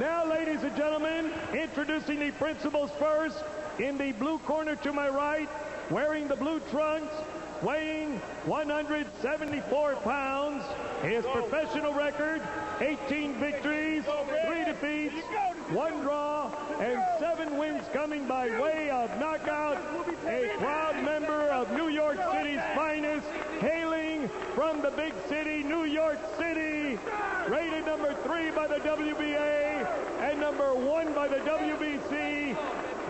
Now, ladies and gentlemen, introducing the principals first. In the blue corner to my right, wearing the blue trunks, weighing 174 pounds. His professional record, 18 victories, 3 defeats, 1 draw, and 7 wins coming by way of knockout. A proud member of New York City's finest, hailing from the big city, New York City. Rated number 3 by the WBA and number 1 by the WBC.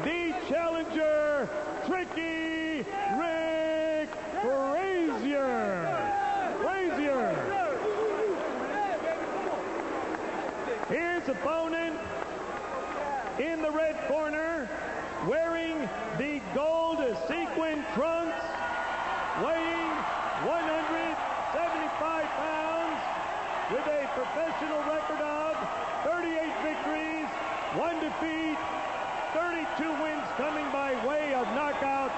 The challenger, Tricky Rick Frazierr. His opponent in the red corner, wearing the gold sequin trunks, weighing 175 pounds, with a professional record of 38 victories, 1 defeat, 32 wins coming by way of knockout.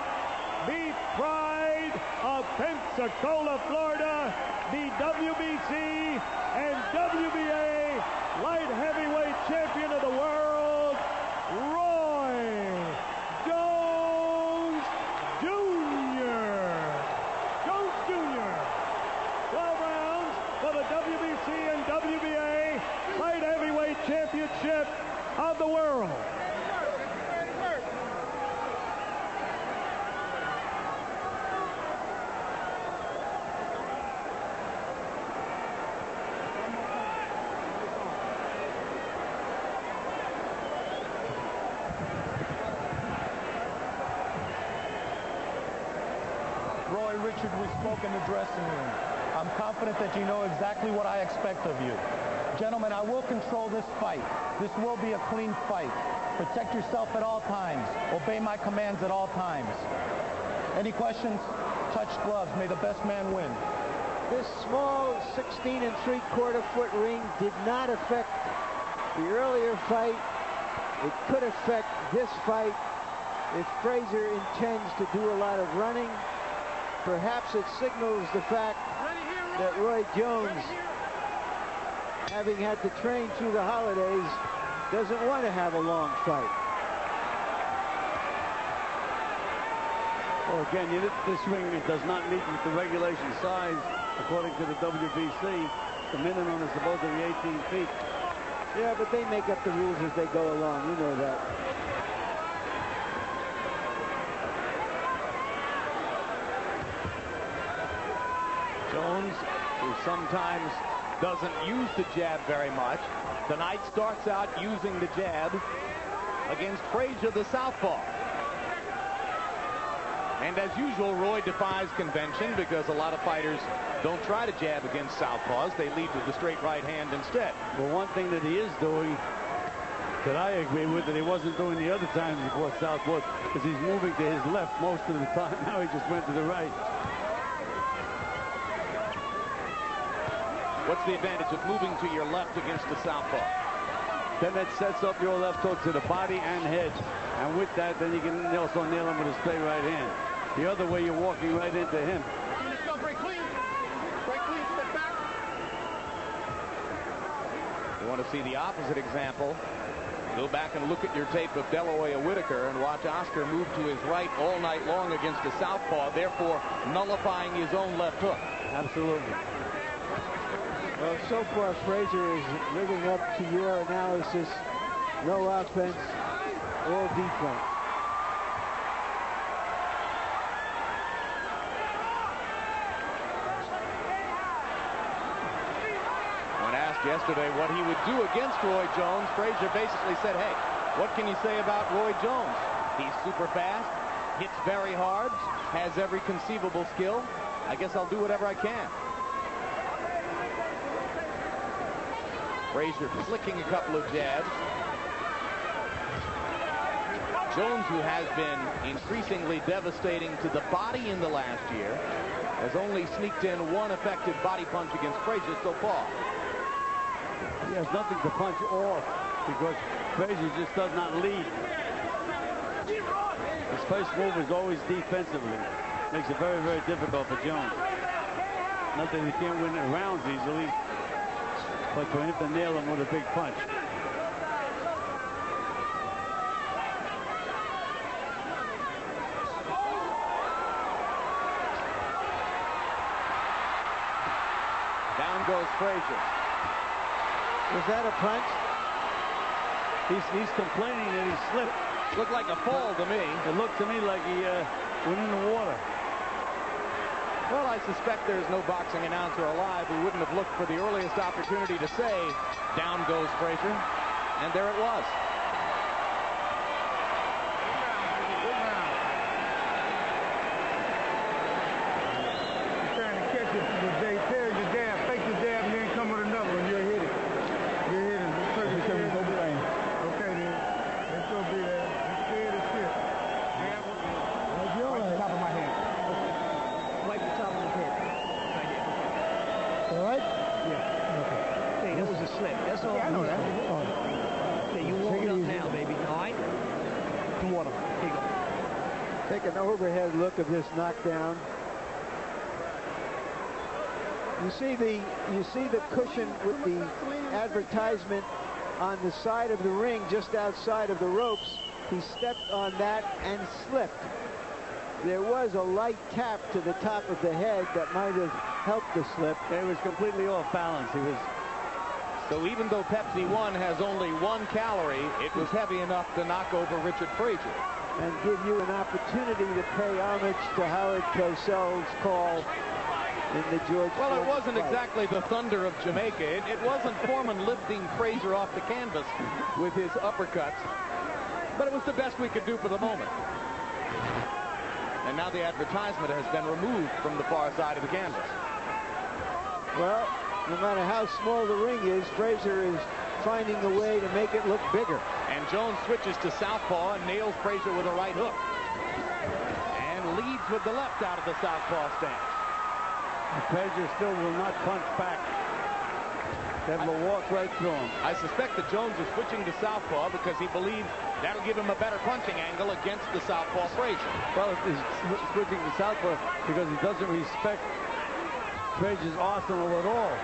The pride of Pensacola, Florida, the WBC and WBA light heavyweight champion of the world, Roy Jones Jr. 12 rounds for the WBC and WBA light heavyweight championship of the world. Richard, we spoke in the dressing room. I'm confident that you know exactly what I expect of you. Gentlemen, I will control this fight. This will be a clean fight. Protect yourself at all times. Obey my commands at all times. Any questions? Touch gloves. May the best man win. This small 16 3/4 foot ring did not affect the earlier fight. It could affect this fight if Frazierr intends to do a lot of running. Perhaps it signals the fact that Roy Jones, having had to train through the holidays, doesn't want to have a long fight. Well, again, this ring does not meet with the regulation size, according to the WBC. The minimum is supposed to be 18 feet. Yeah, but they make up the rules as they go along. You know that. Jones, who sometimes doesn't use the jab very much, tonight starts out using the jab against Frazierr, the southpaw. And as usual, Roy defies convention because a lot of fighters don't try to jab against southpaws. They lead with the straight right hand instead. Well, one thing that he is doing that I agree with that he wasn't doing the other times he fought southpaws is he's moving to his left most of the time. Now he just went to the right. What's the advantage of moving to your left against the southpaw? Then that sets up your left hook to the body and head. And with that, then you can also nail him with a straight right hand. The other way, you're walking right into him. Let's go, break clean. Break clean, step back. You want to see the opposite example? Go back and look at your tape of De La Hoya Whitaker and watch Oscar move to his right all night long against the southpaw, therefore nullifying his own left hook. Absolutely. Well, so far, Frazierr is living up to your analysis. No offense, all defense. When asked yesterday what he would do against Roy Jones, Frazierr basically said, hey, what can you say about Roy Jones? He's super fast, hits very hard, has every conceivable skill. I guess I'll do whatever I can. Frazierr flicking a couple of jabs. Jones, who has been increasingly devastating to the body in the last year, has only sneaked in one effective body punch against Frazierr so far. He has nothing to punch off because Frazierr just does not lead. His first move is always defensively. Makes it very, very difficult for Jones. Not that he can't win rounds easily, but for him to nail him with a big punch. goes Frazier's. Was that a punch? He's complaining that he slipped. Looked like a fall to me. It looked to me like he went in the water. Well, I suspect there's no boxing announcer alive who wouldn't have looked for the earliest opportunity to say, down goes Frazier's. And there it was. Take an overhead look of this knockdown. You see the cushion with the advertisement on the side of the ring, just outside of the ropes. He stepped on that and slipped. There was a light tap to the top of the head that might have helped the slip. It was completely off balance. He was. So even though Pepsi 1 has only 1 calorie, it was heavy enough to knock over Richard Frейзер. And give you an opportunity to pay homage to Howard Cosell's call in the George Well, Foreman it wasn't fight. exactly the thunder of Jamaica. It wasn't Foreman lifting Frейзер off the canvas with his uppercuts. But it was the best we could do for the moment. And now the advertisement has been removed from the far side of the canvas. Well, no matter how small the ring is, Frейзер is finding a way to make it look bigger. And Jones switches to southpaw and nails Frейзер with a right hook. And leads with the left out of the southpaw stance. Frейзер still will not punch back. That will walk right through him. I suspect that Jones is switching to southpaw because he believes that'll give him a better punching angle against the southpaw Frейзер. Well, he's switching to southpaw because he doesn't respect Frazier's arsenal at all.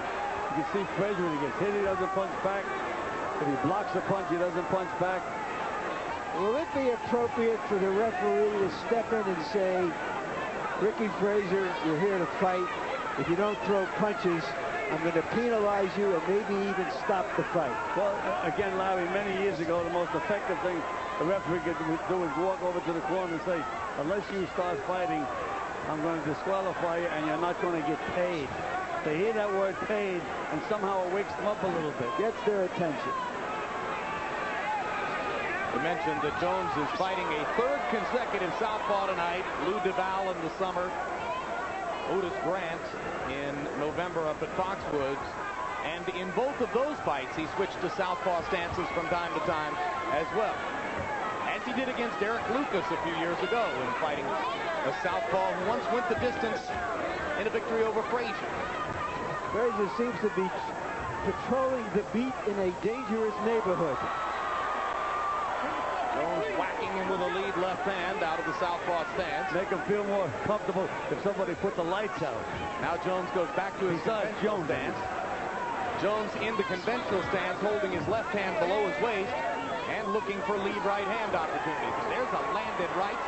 You can see Frейзер when he gets hit, he doesn't punch back. If he blocks a punch, he doesn't punch back. Will it be appropriate for the referee to step in and say, Ricky Frейзер, you're here to fight. If you don't throw punches, I'm going to penalize you and maybe even stop the fight? Well, again, Larry, many years ago, the most effective thing the referee could do is walk over to the corner and say, unless you start fighting, I'm going to disqualify you and you're not going to get paid. They hear that word paid, and somehow it wakes them up a little bit. Gets their attention. We mentioned that Jones is fighting a 3rd consecutive southpaw tonight. Lou DeVal in the summer. Otis Grant in November up at Foxwoods. And in both of those fights, he switched to southpaw stances from time to time as well. As he did against Eric Lucas a few years ago in fighting a southpaw who once went the distance in a victory over Frейзер. Frейзer seems to be patrolling the beat in a dangerous neighborhood. Jones whacking him with a lead left hand out of the southpaw stance. Make him feel more comfortable if somebody put the lights out. Now Jones goes back to his conventional stance. Jones in the conventional stance, holding his left hand below his waist and looking for lead right hand opportunities. There's a landed right.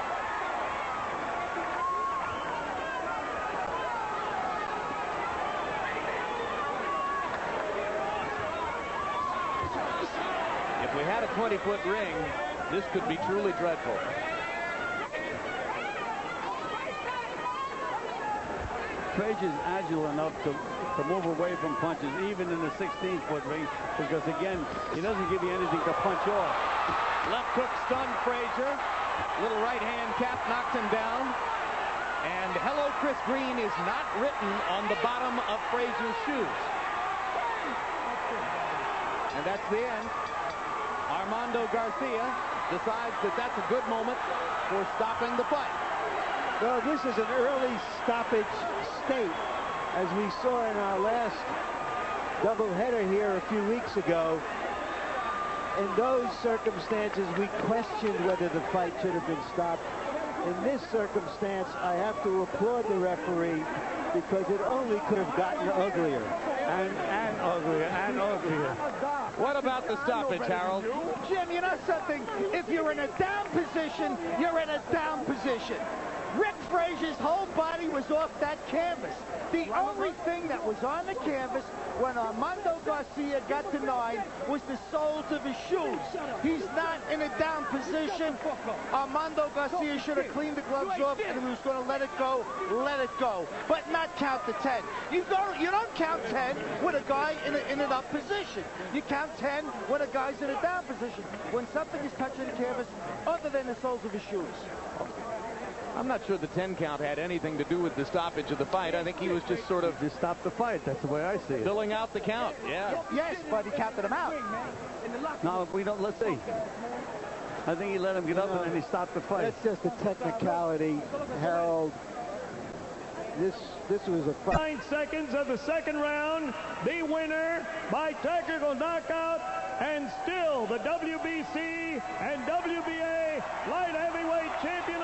If we had a 20-foot ring, this could be truly dreadful. Frazier's agile enough to move away from punches, even in the 16-foot ring, because, again, he doesn't give you anything to punch off. Left hook stunned Frейзер. Little right hand cap knocked him down. And hello, Chris Green is not written on the bottom of Frazier's shoes. And that's the end. Armando Garcia decides that that's a good moment for stopping the fight. Well, this is an early stoppage state, as we saw in our last doubleheader here a few weeks ago. In those circumstances, we questioned whether the fight should have been stopped. In this circumstance, I have to applaud the referee because it only could have gotten uglier. And uglier, and uglier. What about the stoppage, Harold? Jim, you know something? If you're in a down position, you're in a down position. Rick Frazier's whole body was off that canvas. The only thing that was on the canvas when Armando Garcia got to 9 was the soles of his shoes. He's not in a down position. Armando Garcia should have cleaned the gloves off, and if he was going to let it go, but not count to 10. You don't count 10 with a guy in an up position. You count 10 when a guy's in a down position. When something is touching the canvas other than the soles of his shoes. I'm not sure the 10 count had anything to do with the stoppage of the fight. I think he was just sort of... Just stop the fight. That's the way I see it. Filling out the count, yeah. Yes, but he counted him out. No, we don't. Let's see. I think he let him get up and then he stopped the fight. That's just a technicality, Harold. This was a fight. 9 seconds of the second round. The winner by technical knockout, and still the WBC and WBA light heavyweight champion